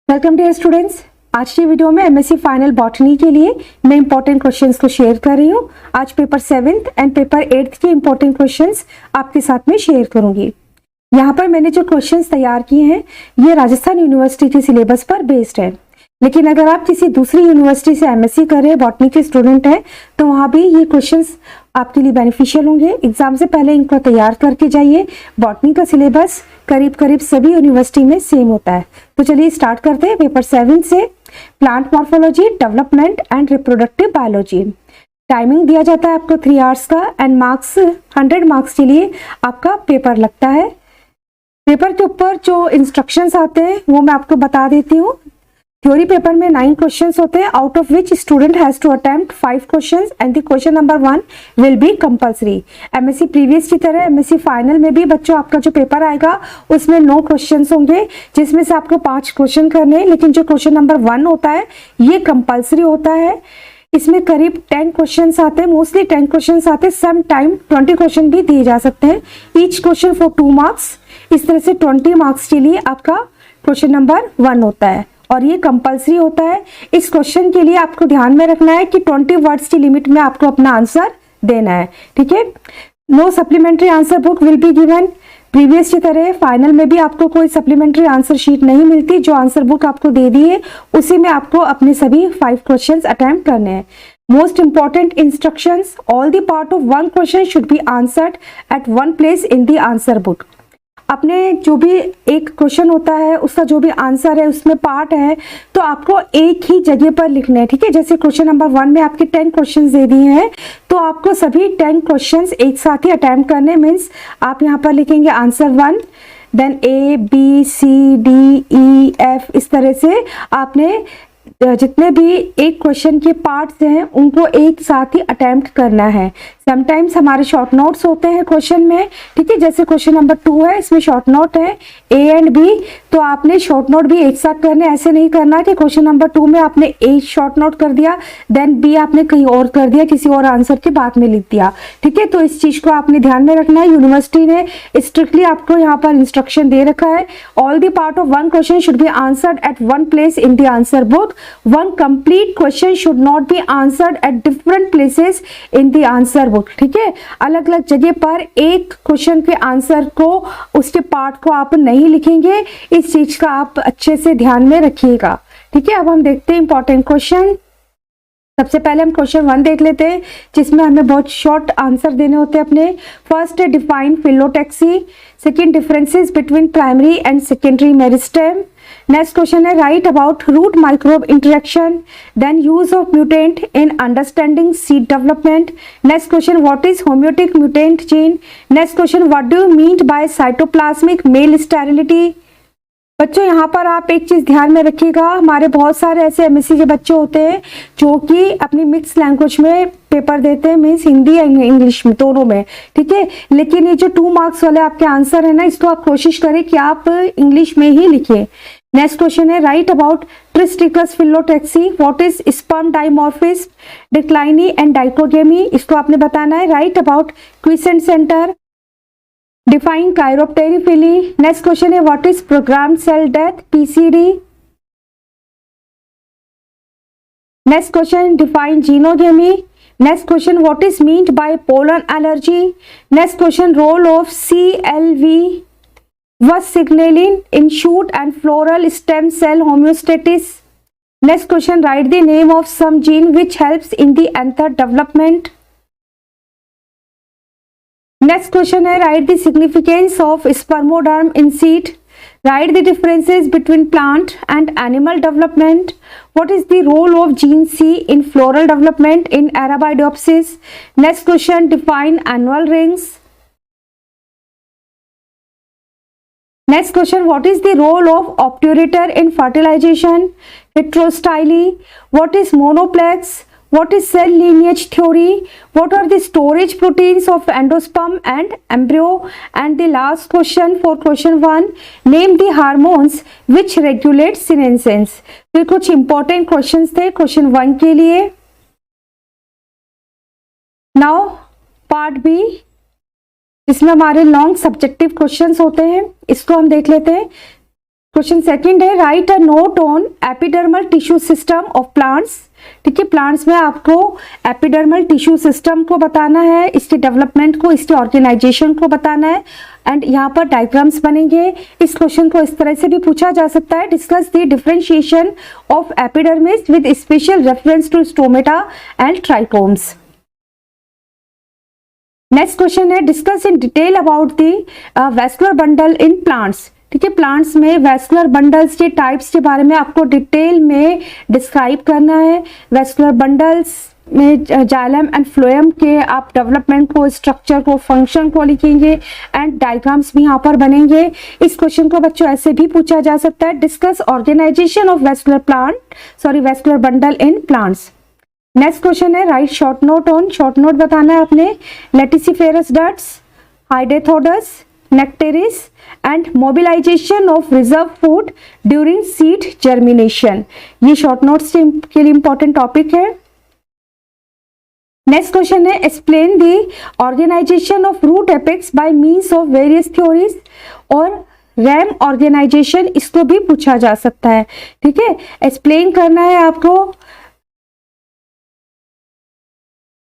Welcome dear students. आज की video में एमएससी फाइनल बॉटनी के लिए मैं इंपॉर्टेंट क्वेश्चंस को शेयर कर रही हूँ। आज paper 7th and paper 8th के इंपॉर्टेंट क्वेश्चंस आपके साथ में शेयर करूंगी। यहाँ पर मैंने जो क्वेश्चंस तैयार किए हैं ये राजस्थान यूनिवर्सिटी के सिलेबस पर बेस्ड है, लेकिन अगर आप किसी दूसरी यूनिवर्सिटी से एमएससी कर रहे हैं, बॉटनी के स्टूडेंट हैं, तो वहाँ भी ये क्वेश्चंस आपके लिए बेनिफिशियल होंगे। एग्जाम से पहले इनको तैयार करके जाइए। बॉटनी का सिलेबस करीब करीब सभी यूनिवर्सिटी में सेम होता है। तो चलिए स्टार्ट करते हैं पेपर 7 से। Plant morphology, development and reproductive biology. Timing दिया जाता है आपको 3 आवर्स का एंड मार्क्स 100 मार्क्स के लिए आपका पेपर लगता है। पेपर के ऊपर जो इंस्ट्रक्शंस आते हैं वो मैं आपको बता देती हूँ। थ्योरी पेपर में 9 क्वेश्चंस होते हैं, out of which student has to attempt 5 questions and the question number 1 will be compulsory. MSc previous की तरह एमएससी फाइनल में भी बच्चों आपका जो पेपर आएगा उसमें 9 क्वेश्चंस होंगे, जिसमें से आपको 5 क्वेश्चन करने हैं, लेकिन जो क्वेश्चन नंबर 1 होता है ये कंपल्सरी होता है। इसमें करीब 10 क्वेश्चंस आते हैं, मोस्टली 10 क्वेश्चंस आते हैं, सम टाइम 20 क्वेश्चन भी दिए जा सकते हैं। Each question for 2 marks. इस तरह से 20 मार्क्स के लिए आपका क्वेश्चन नंबर 1 होता है और ये कंपल्सरी होता है। इस क्वेश्चन के लिए आपको ध्यान में रखना है कि 20 वर्ड्स की लिमिट में आपको अपना आंसर देना है, ठीक है। No supplementary answer book will be given. Previous की तरह फाइनल में भी आपको कोई सप्लीमेंट्री आंसर शीट नहीं मिलती। जो आंसर बुक आपको दे दी है उसी में आपको अपने सभी 5 क्वेश्चंस अटेम्प्ट करने हैं। Most important instructions, all the part of one question should be answered at one place in the answer book. अपने जो भी एक क्वेश्चन होता है उसका जो भी आंसर है उसमें पार्ट है तो आपको एक ही जगह पर लिखना है, ठीक है। जैसे क्वेश्चन नंबर 1 में आपके 10 क्वेश्चंस दे दिए हैं तो आपको सभी 10 क्वेश्चंस एक साथ ही अटेम्प्ट करने। मीन्स आप यहाँ पर लिखेंगे answer 1, then A B C D E F। इस तरह से आपने जितने भी एक क्वेश्चन के पार्ट्स हैं उनको एक साथ ही अटेम्प्ट करना है। समटाइम्स हमारे शॉर्ट नोट्स होते हैं क्वेश्चन में, ठीक है। जैसे क्वेश्चन नंबर 2 है, इसमें शॉर्ट नोट है A एंड B, तो आपने शॉर्ट नोट भी एक साथ करने। ऐसे नहीं करना कि क्वेश्चन नंबर 2 में आपने A शॉर्ट नोट कर दिया, देन B आपने कहीं और कर दिया, किसी और आंसर के बाद में लिख दिया, ठीक है। तो इस चीज को आपने ध्यान में रखना है। यूनिवर्सिटी ने स्ट्रिक्टली आपको यहाँ पर इंस्ट्रक्शन दे रखा है, all the part of one question should be answered at one place in the answer book. One complete question should not be answered at different places in the answer book, ठीक है। अलग अलग जगह पर एक क्वेश्चन के answer को, उसके पार्ट को आप नहीं लिखेंगे। इस चीज का आप अच्छे से ध्यान में रखिएगा, ठीक है। अब हम देखते हैं इंपॉर्टेंट क्वेश्चन। सबसे पहले हम क्वेश्चन 1 देख लेते हैं, जिसमें हमें बहुत शॉर्ट आंसर देने होते हैं अपने। फर्स्ट है define phyllotaxy, second differences between primary and secondary meristem. Next question है write about root microbe interaction, then use of mutant in understanding seed development. Next question what is homeotic mutant gene. Next question what do you mean by cytoplasmic male sterility. बच्चों यहाँ पर आप एक चीज ध्यान में रखिएगा, हमारे बहुत सारे ऐसे एमएससी के बच्चे होते हैं जो कि अपनी मिक्स लैंग्वेज में पेपर देते हैं, मीन्स हिंदी या इंग्लिश में, दोनों में, ठीक है। लेकिन ये जो 2 मार्क्स वाले आपके आंसर है ना, इसको आप कोशिश करें कि आप इंग्लिश में ही लिखिए। नेक्स्ट क्वेश्चन है write about tristichous phyllotaxy, what is sperm dimorphism, dicliny and dichogamy. इसको आपने बताना है। Write about quiescent centre, define chiropterophily. Next question है what is programmed cell death, PCD। Next question define xenogamy. Next question what is meant by pollen allergy. Next question role of CLV was signaling in shoot and floral stem cell homeostasis. Next question, write the name of some gene which helps in the anther development. Next question है write the significance of spermoderm in seed. Write the differences between plant and animal development. What is the role of gene C in floral development in Arabidopsis? Next question, define annual rings. Next question, what is the role of obturator in fertilization? Heterostyly. What is monoplex? What is cell lineage theory? What are the storage proteins of endosperm and embryo? And the last question for question 1, name the hormones which regulate senescence. तो कुछ important questions थे question 1 के लिए. Now part B, इसमें हमारे long subjective questions होते हैं, इसको हम देख लेते हैं। क्वेश्चन सेकंड है right a note on epidermal tissue system of plants. ठीक है, प्लांट्स में आपको एपिडर्मल टिश्यू सिस्टम को बताना है, इसके डेवलपमेंट को, इसके ऑर्गेनाइजेशन को बताना है एंड यहाँ पर डायग्राम्स बनेंगे। इस क्वेश्चन को इस तरह से भी पूछा जा सकता है, discuss the differentiation of epidermis with special reference to stomata and trichomes. Next question है discuss in detail about the vascular bundle in plants. ठीक है, प्लांट्स में वैस्कुलर बंडल्स के टाइप्स के बारे में आपको डिटेल में डिस्क्राइब करना है। वैस्कुलर बंडल्स में जाइलम एंड फ्लोएम के आप डेवलपमेंट को, स्ट्रक्चर को, फंक्शन को लिखेंगे एंड डायग्राम्स भी यहाँ पर बनेंगे। इस क्वेश्चन को बच्चों ऐसे भी पूछा जा सकता है, discuss organisation of vascular bundle in plants. Next question है write short note on, short note बताना है आपने laticiferous ducts, hydathodes, nectaries and mobilisation of reserve food during seed germination. ये शॉर्ट नोट्स के लिए इंपॉर्टेंट टॉपिक है। Next question है explain the organisation of root apex by means of various theories और RAM organisation, इसको भी पूछा जा सकता है। ठीक है, एक्सप्लेन करना है आपको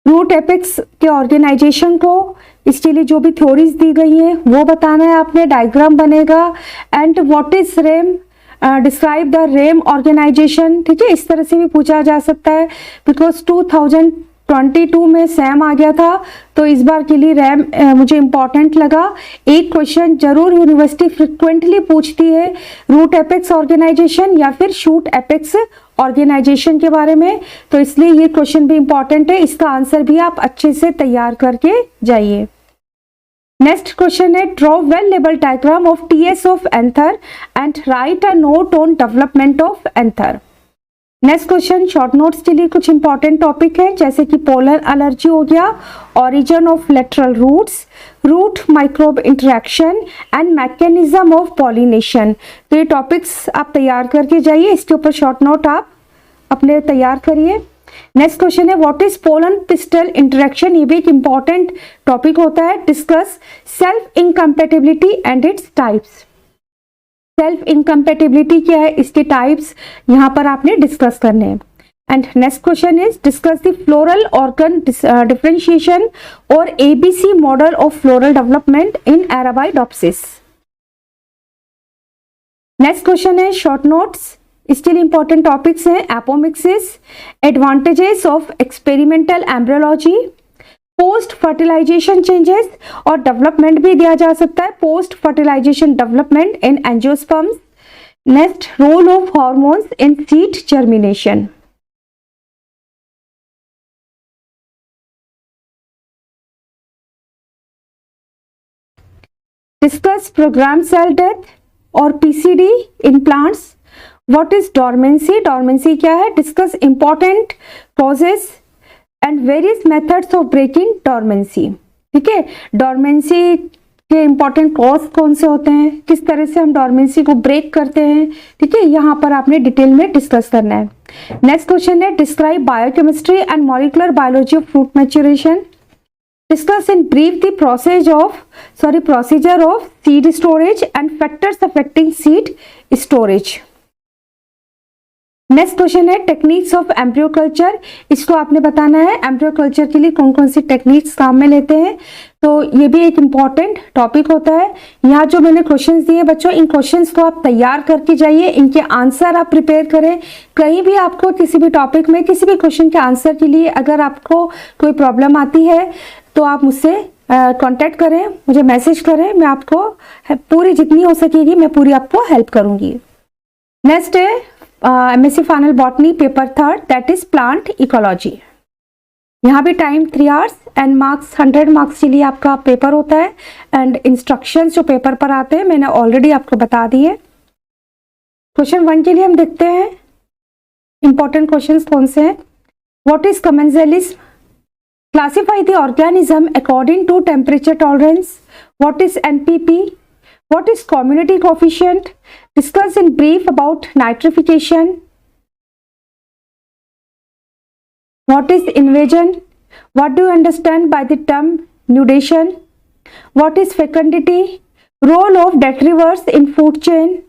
रूट एपेक्स के ऑर्गेनाइजेशन को, इसके लिए जो भी थ्योरीज दी गई हैं वो बताना है आपने, डायग्राम बनेगा and what is RAM, describe the RAM organization. ठीक है, इस तरह से भी पूछा जा सकता है बिकॉज 2022 में सैम आ गया था तो इस बार के लिए रैम मुझे इंपॉर्टेंट लगा। एक क्वेश्चन जरूर यूनिवर्सिटी फ्रिक्वेंटली पूछती है रूट एपेक्स ऑर्गेनाइजेशन या फिर शूट एपेक्स ऑर्गेनाइजेशन के बारे में, तो इसलिए ये क्वेश्चन भी इंपॉर्टेंट है, इसका आंसर भी आप अच्छे से तैयार करके जाइए। नेक्स्ट क्वेश्चन है draw well labelled diagram of TS of anther and write a note on development of anther. Next question short notes के लिए कुछ इंपॉर्टेंट टॉपिक है जैसे कि पोलन एलर्जी हो गया, origin of lateral roots, root microbe interaction and mechanism of pollination. तो ये टॉपिक्स आप तैयार करके जाइए, इसके ऊपर शॉर्ट नोट आप अपने तैयार करिए। नेक्स्ट क्वेश्चन है what is pollen pistol interaction, ये भी एक इंपॉर्टेंट टॉपिक होता है। Discuss self incompatibility and its types. Self incompatibility क्या है, इसके टाइप्स यहाँ पर आपने डिस्कस करने हैं। And next question is discuss the floral organ differentiation और ABC model of floral development in Arabidopsis. Next question है शॉर्ट नोट्स, इसके लिए इंपॉर्टेंट टॉपिक्स हैं apomixis, advantages of experimental embryology, post fertilisation changes और development भी दिया जा सकता है, post fertilisation development in angiosperms. Next role of hormones in seed germination. Discuss program cell death और PCD in plants. What is dormancy, dormancy क्या है, discuss important causes and various methods of breaking dormancy. ठीक है, dormancy के important cause कौन से होते हैं, किस तरह से हम डॉर्मेंसी को ब्रेक करते हैं। ठीक है, यहाँ पर आपने डिटेल में डिस्कस करना है। नेक्स्ट क्वेश्चन है describe biochemistry and molecular biology of fruit maturation. Discuss in brief the procedure of seed storage and factors affecting seed storage. Next question है टेक्निक्स ऑफ एम्ब्रियो कल्चर, इसको आपने बताना है embryo culture के लिए कौन कौन सी टेक्निक्स काम में लेते हैं, तो ये भी एक इम्पॉर्टेंट टॉपिक होता है। यहाँ जो मैंने क्वेश्चंस दिए बच्चों, इन क्वेश्चंस को आप तैयार करके जाइए, इनके आंसर आप प्रिपेयर करें। कहीं भी आपको किसी भी टॉपिक में किसी भी क्वेश्चन के आंसर के लिए अगर आपको कोई प्रॉब्लम आती है तो आप मुझसे कांटेक्ट करें, मुझे मैसेज करें, मैं आपको पूरी जितनी हो सकेगी मैं पूरी आपको हेल्प करूंगी। नेक्स्ट है MSc final botany paper 3 that is plant ecology. यहाँ भी time 3 hours and marks 100 marks के लिए आपका पेपर होता है एंड इंस्ट्रक्शंस जो पेपर पर आते हैं मैंने ऑलरेडी आपको बता दिए। क्वेश्चन 1 के लिए हम देखते हैं इंपॉर्टेंट क्वेश्चंस कौन से हैं। What is commensalism, classify the organism according to temperature tolerance. What is NPP? What is community coefficient? Discuss in brief about nitrification. What is invasion? What do you understand by the term nudation? What is fecundity? Role of detrivores in food chain.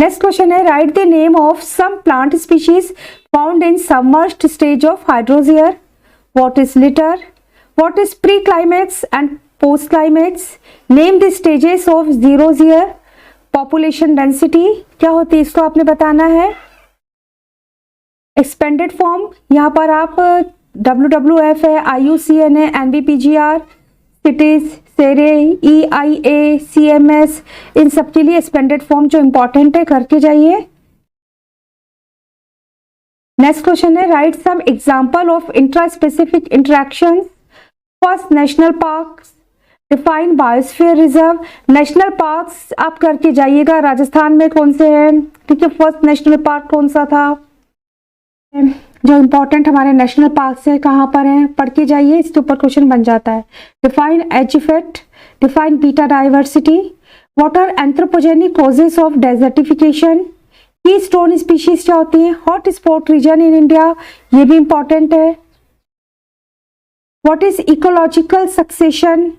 Next question है, write the name of some plant species found in submerged stage of hydrosere. What is litter? What is pre climax and post climax? Name the stages of xerosere. Population density क्या होती है, इसको आपने बताना है. Expanded form, यहाँ पर आप WWF है, IUCN है, NBPGR, सिटीज, सेरे, EIA, CMS, इन सब के लिए एक्सपेंडेड फॉर्म जो इंपॉर्टेंट है करके जाइए. नेक्स्ट क्वेश्चन है, write some example of intra specific interactions. First, national parks. Define biosphere reserve. National parks आप करके जाइएगा, राजस्थान में कौन से हैं, ठीक है. फर्स्ट नेशनल पार्क कौन सा था, जो इंपॉर्टेंट हमारे नेशनल पार्क से कहाँ पर हैं, पढ़ के जाइए, इसके ऊपर क्वेश्चन बन जाता है. Define edge effect. Define beta diversity. What are anthropogenic causes of desertification. Keystone species क्या होती हैं. Hot spot region in India, ये भी इंपॉर्टेंट है. What is ecological succession.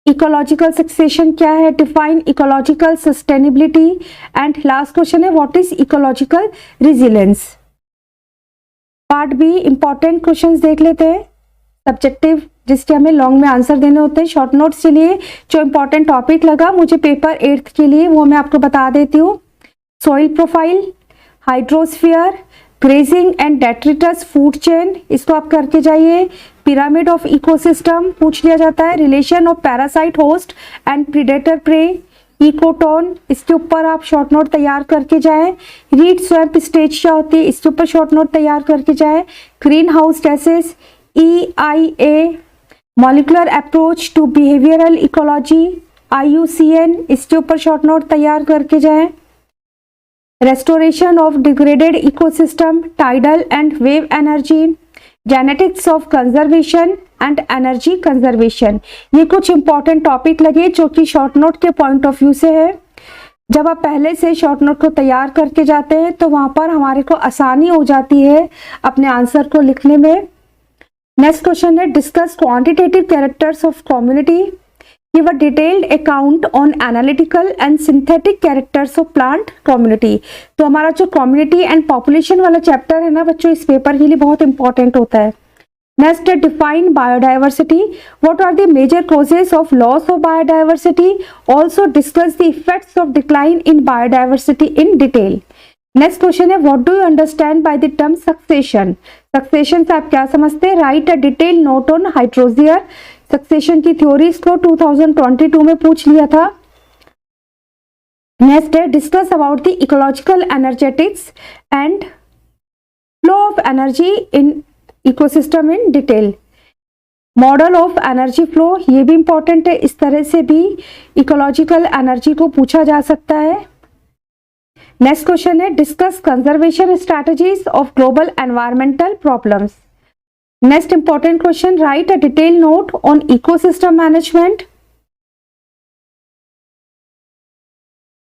Ecological succession क्या है. Define ecological sustainability. And last question है, what is ecological resilience. Part B important questions देख लेते हैं, सब्जेक्टिव जिसके हमें लॉन्ग में आंसर देने होते हैं. शॉर्ट नोट्स के लिए जो इंपॉर्टेंट टॉपिक लगा मुझे पेपर 8 के लिए वो मैं आपको बता देती हूँ. Soil profile, hydrosphere, grazing and detritus food chain, इसको आप करके जाइए. पिरामिड ऑफ इकोसिस्टम पूछ लिया जाता है. Relation of parasite host and predator pray. Ecotone, इसके ऊपर आप शॉर्ट नोट तैयार करके जाएं. रीड स्वैम्प स्टेज क्या होती है, इसके ऊपर शॉर्ट नोट तैयार करके जाएं. Green house gases, EIA, molecular approach to behavioural ecology, IUCN, इसके ऊपर शॉर्ट नोट तैयार करके जाएं. Restoration of degraded ecosystem, tidal and wave energy, genetics of conservation and energy conservation. ये कुछ इंपॉर्टेंट टॉपिक लगे जो कि शॉर्ट नोट के पॉइंट ऑफ व्यू से है. जब आप पहले से शॉर्ट नोट को तैयार करके जाते हैं तो वहां पर हमारे को आसानी हो जाती है अपने आंसर को लिखने में. नेक्स्ट क्वेश्चन है, discuss quantitative characters of community. Give a detailed account on analytical and synthetic characters of plant community. तो हमारा जो कम्युनिटी एंड पॉपुलेशन वाला चैप्टर है ना बच्चों, इस पेपर के लिए बहुत इंपॉर्टेंट होता है. नेक्स्ट है, define biodiversity. What are the major causes of loss of biodiversity. Also discuss the effects of decline in biodiversity in detail. Next question है, what do you understand by the term succession. Succession से आप क्या समझते हैं. Write a detail note on hydrosere. Succession की theories को 2022 में पूछ लिया था. नेक्स्ट है, discuss about the ecological energetics and flow of energy in ecosystem in detail. Model of energy flow, ये भी इंपॉर्टेंट है. इस तरह से भी इकोलॉजिकल एनर्जी को पूछा जा सकता है. नेक्स्ट क्वेश्चन है, discuss conservation strategies of global environmental problems. Next important question, write a detail note on ecosystem management.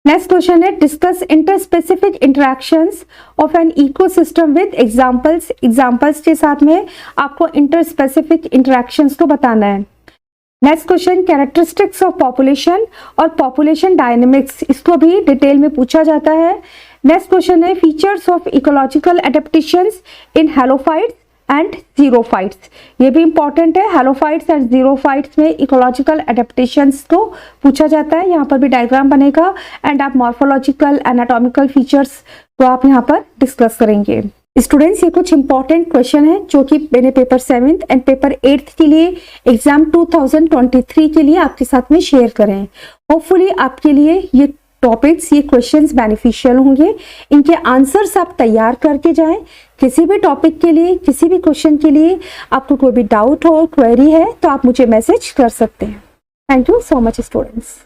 Next question है, discuss interspecific interactions of an ecosystem with examples. Examples के साथ में आपको इंटरस्पेसिफिक इंटरेक्शंस को बताना है. Next question, characteristics of population और population dynamics, इसको भी डिटेल में पूछा जाता है. नेक्स्ट क्वेश्चन है, features of ecological adaptations in halophytes and xerophytes. ये भी इंपॉर्टेंट है. हैलोफाइट्स एंड जीरोफाइट्स में इकोलॉजिकल एडेप्टेशंस को पूछा जाता है. यहाँ पर भी डायग्राम बनेगा एंड आप मॉर्फोलॉजिकल एनाटॉमिकल फीचर्स को आप यहाँ पर डिस्कस करेंगे. स्टूडेंट्स, ये कुछ इंपॉर्टेंट क्वेश्चन है जो कि मैंने paper 7th and paper 8th के लिए एग्जाम 2023 के लिए आपके साथ में शेयर करें. होपफुली आपके लिए ये टॉपिक्स, ये क्वेश्चंस बेनिफिशियल होंगे. इनके आंसर्स आप तैयार करके जाएं. किसी भी टॉपिक के लिए, किसी भी क्वेश्चन के लिए आपको कोई भी डाउट हो, क्वेरी है तो आप मुझे मैसेज कर सकते हैं. Thank you so much students.